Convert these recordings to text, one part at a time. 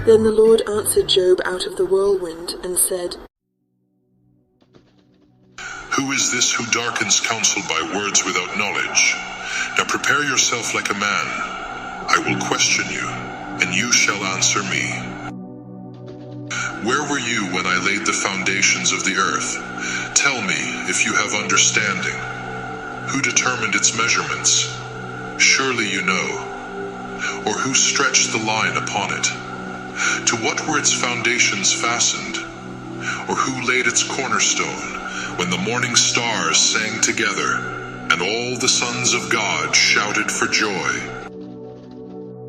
Then the Lord answered Job out of the whirlwind and said, Who is this who darkens counsel by words without knowledge? Now prepare yourself like a man. I will question you, and you shall answer me. Where were you when I laid the foundations of the earth? Tell me if you have understanding. Who determined its measurements? Surely you know. Or who stretched the line upon it? To what were its foundations fastened? Or who laid its cornerstone when the morning stars sang together, and all the sons of God shouted for joy?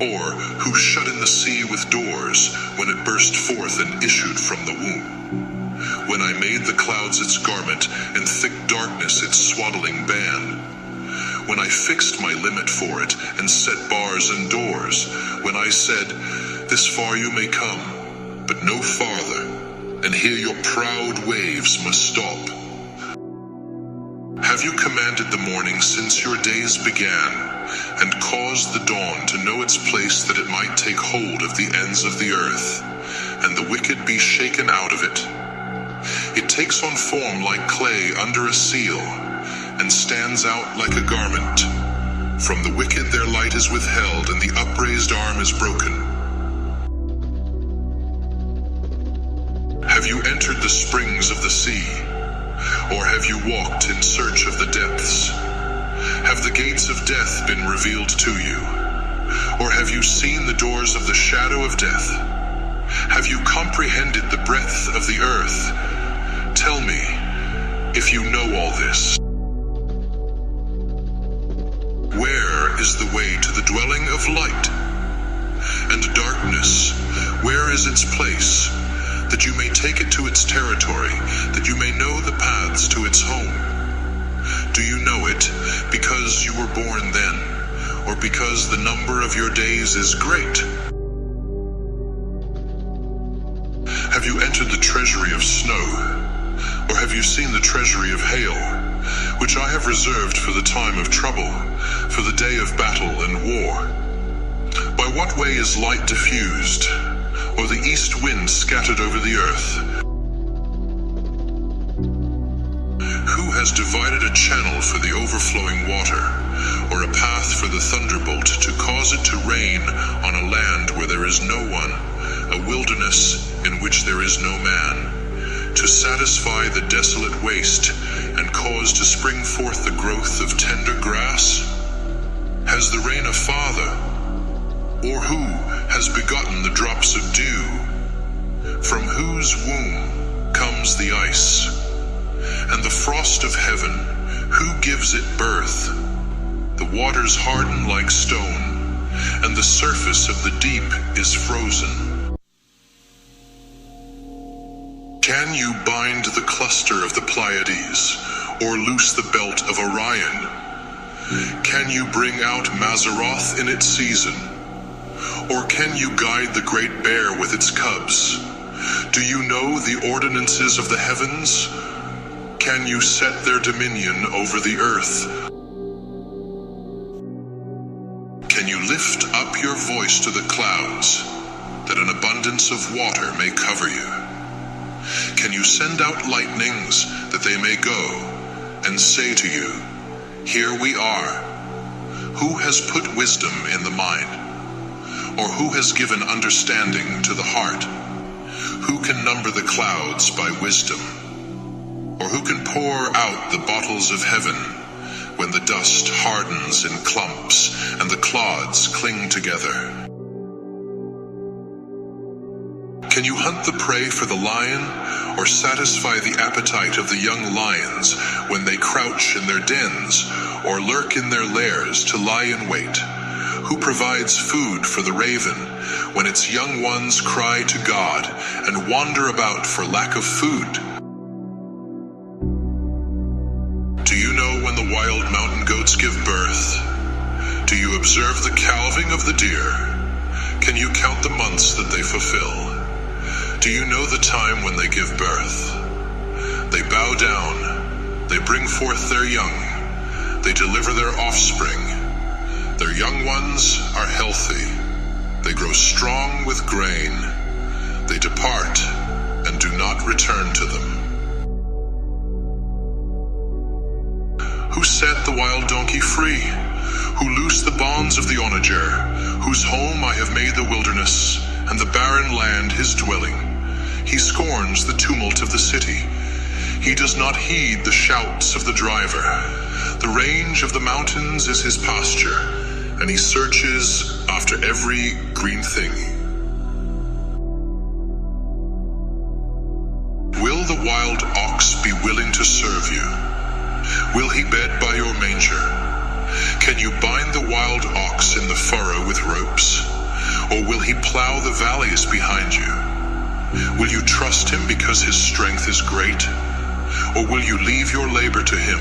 Or who shut in the sea with doors when it burst forth and issued from the womb? When I made the clouds its garment and thick darkness its swaddling band? When I fixed my limit for it and set bars and doors? When I said, this far you may come, but no farther, and here your proud waves must stop? Have you commanded the morning since your days began, and caused the dawn to know its place, that it might take hold of the ends of the earth, and the wicked be shaken out of it? It takes on form like clay under a seal, and stands out like a garment. From the wicked their light is withheld, and the upraised arm is broken. Have you entered the springs of the sea? Or have you walked in search of the depths? Have the gates of death been revealed to you? Or have you seen the doors of the shadow of death? Have you comprehended the breadth of the earth? Tell me, if you know all this. Where is the way to the dwelling of light? And darkness, where is its place? That you may take it to its territory, that you may know the paths to its home. Do you know it because you were born then, or because the number of your days is great? Have you entered the treasury of snow, or have you seen the treasury of hail, which I have reserved for the time of trouble, for the day of battle and war? By what way is light diffused, or the east wind scattered over the earth? Who has divided a channel for the overflowing water, or a path for the thunderbolt, to cause it to rain on a land where there is no one, a wilderness in which there is no man, to satisfy the desolate waste, and cause to spring forth the growth of tender grass? Has the rain a father? Or who has begotten the drops of dew? From whose womb comes the ice? And the frost of heaven, who gives it birth? The waters harden like stone, and the surface of the deep is frozen. Can you bind the cluster of the Pleiades, or loose the belt of Orion? Can you bring out Mazzaroth in its season? Or can you guide the great bear with its cubs? Do you know the ordinances of the heavens? Can you set their dominion over the earth? Can you lift up your voice to the clouds, that an abundance of water may cover you? Can you send out lightnings, that they may go, and say to you, here we are? Who has put wisdom in the mind? Or who has given understanding to the heart? Who can number the clouds by wisdom? Or who can pour out the bottles of heaven, when the dust hardens in clumps, and the clods cling together? Can you hunt the prey for the lion, or satisfy the appetite of the young lions, when they crouch in their dens, or lurk in their lairs to lie in wait? Who provides food for the raven, when its young ones cry to God, and wander about for lack of food? Do you know when the wild mountain goats give birth? Do you observe the calving of the deer? Can you count the months that they fulfill? Do you know the time when they give birth? They bow down, they bring forth their young, they deliver their offspring. Their young ones are healthy, they grow strong with grain. They depart and do not return to them. Who set the wild donkey free? Who loosed the bonds of the onager? Whose home I have made the wilderness, and the barren land his dwelling. He scorns the tumult of the city. He does not heed the shouts of the driver. The range of the mountains is his pasture, and he searches after every green thing. Will the wild ox be willing to serve you? Will he bed by your manger? Can you bind the wild ox in the furrow with ropes? Or will he plow the valleys behind you? Will you trust him because his strength is great? Or will you leave your labor to him?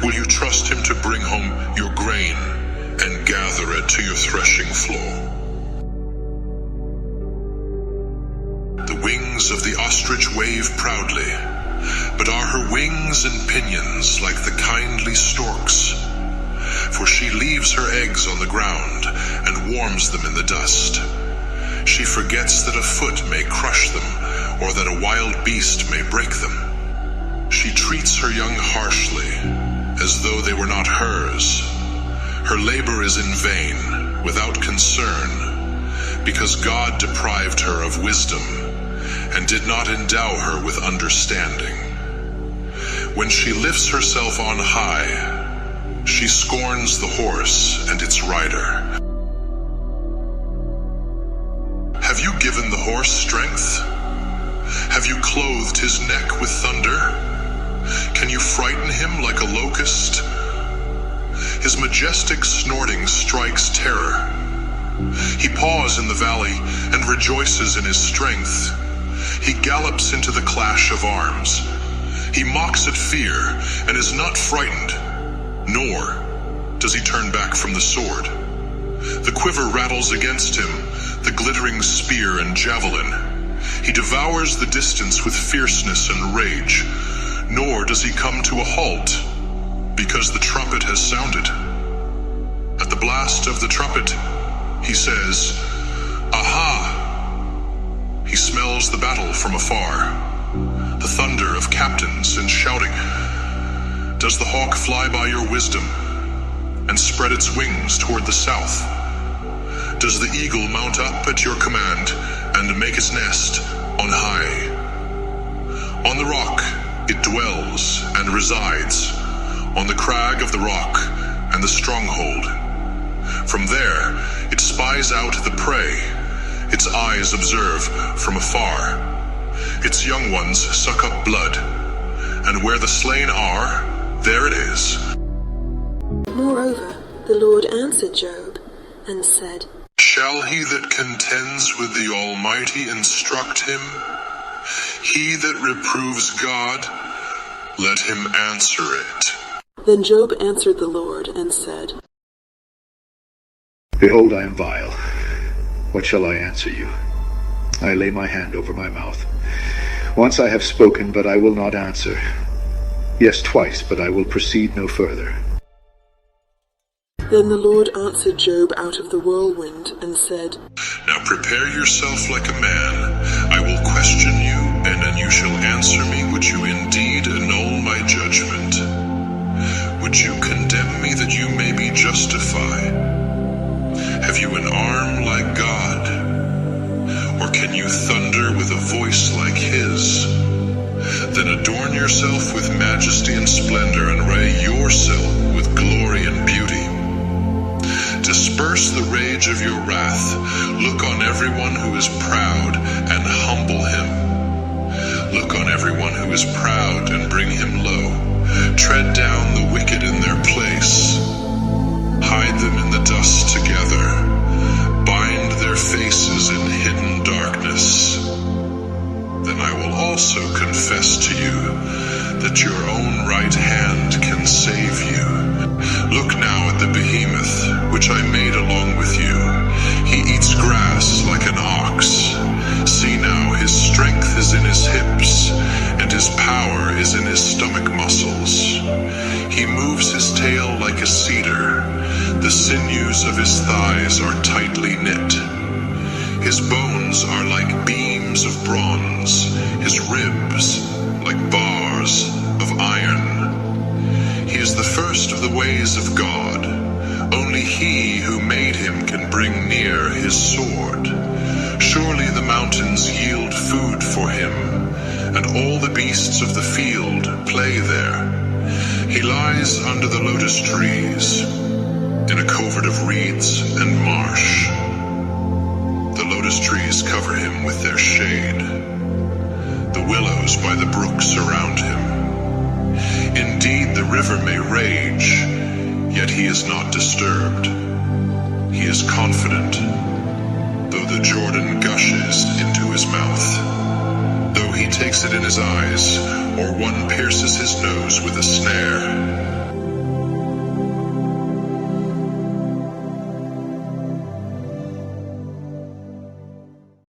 Will you trust him to bring home your grain and gather it to your threshing floor? The wings of the ostrich wave proudly, but are her wings and pinions like the kindly stork's? For she leaves her eggs on the ground and warms them in the dust. She forgets that a foot may crush them, or that a wild beast may break them. She treats her young harshly, as though they were not hers. Her labor is in vain, without concern, because God deprived her of wisdom and did not endow her with understanding. When she lifts herself on high, she scorns the horse and its rider. Have you given the horse strength? Have you clothed his neck with thunder? Can you frighten him like a locust? His majestic snorting strikes terror. He paws in the valley and rejoices in his strength. He gallops into the clash of arms. He mocks at fear and is not frightened, nor does he turn back from the sword. The quiver rattles against him, the glittering spear and javelin. He devours the distance with fierceness and rage, nor does he come to a halt, because the trumpet has sounded. At the blast of the trumpet, he says, "Aha!" He smells the battle from afar, the thunder of captains and shouting. Does the hawk fly by your wisdom and spread its wings toward the south? Does the eagle mount up at your command and make its nest on high? On the rock it dwells and resides, on the crag of the rock and the stronghold. From there it spies out the prey. Its eyes observe from afar. Its young ones suck up blood, and where the slain are, there it is. Moreover, the Lord answered Job and said, Shall he that contends with the Almighty instruct him? He that reproves God, let him answer it. Then Job answered the Lord and said, Behold, I am vile. What shall I answer you? I lay my hand over my mouth. Once I have spoken, but I will not answer. Yes, twice, but I will proceed no further. Then the Lord answered Job out of the whirlwind and said, Now prepare yourself like a man. I will question you, and then you shall answer me. Would you indeed annul my judgment? Would you condemn me that you may be justified? Have you an arm like God? Or can you thunder with a voice like his? Then adorn yourself with majesty and splendor, and array yourself with glory and beauty. Disperse the rage of your wrath. Look on everyone who is proud and humble him. Look on everyone who is proud and bring him low. Tread down the wicked in their place. Hide them in the dust together. Bind their faces in hidden darkness. Then I will also confess to you that your own right hand can save you. Look now at the Behemoth, which I made along with you. He eats grass like an ox. See now, his strength is in his hips, and his power is in his stomach muscles. He moves his tail like a cedar. The sinews of his thighs are tightly knit. His bones are like beams bronze, his ribs like bars of iron. He is the first of the ways of God. Only he who made him can bring near his sword. Surely the mountains yield food for him, and all the beasts of the field play there. He lies under the lotus trees, in a covert of reeds and marsh. The lotus trees cover him with their shade. The willows by the brook surround him. Indeed, the river may rage, yet he is not disturbed. He is confident, though the Jordan gushes into his mouth. Though he takes it in his eyes, or one pierces his nose with a snare.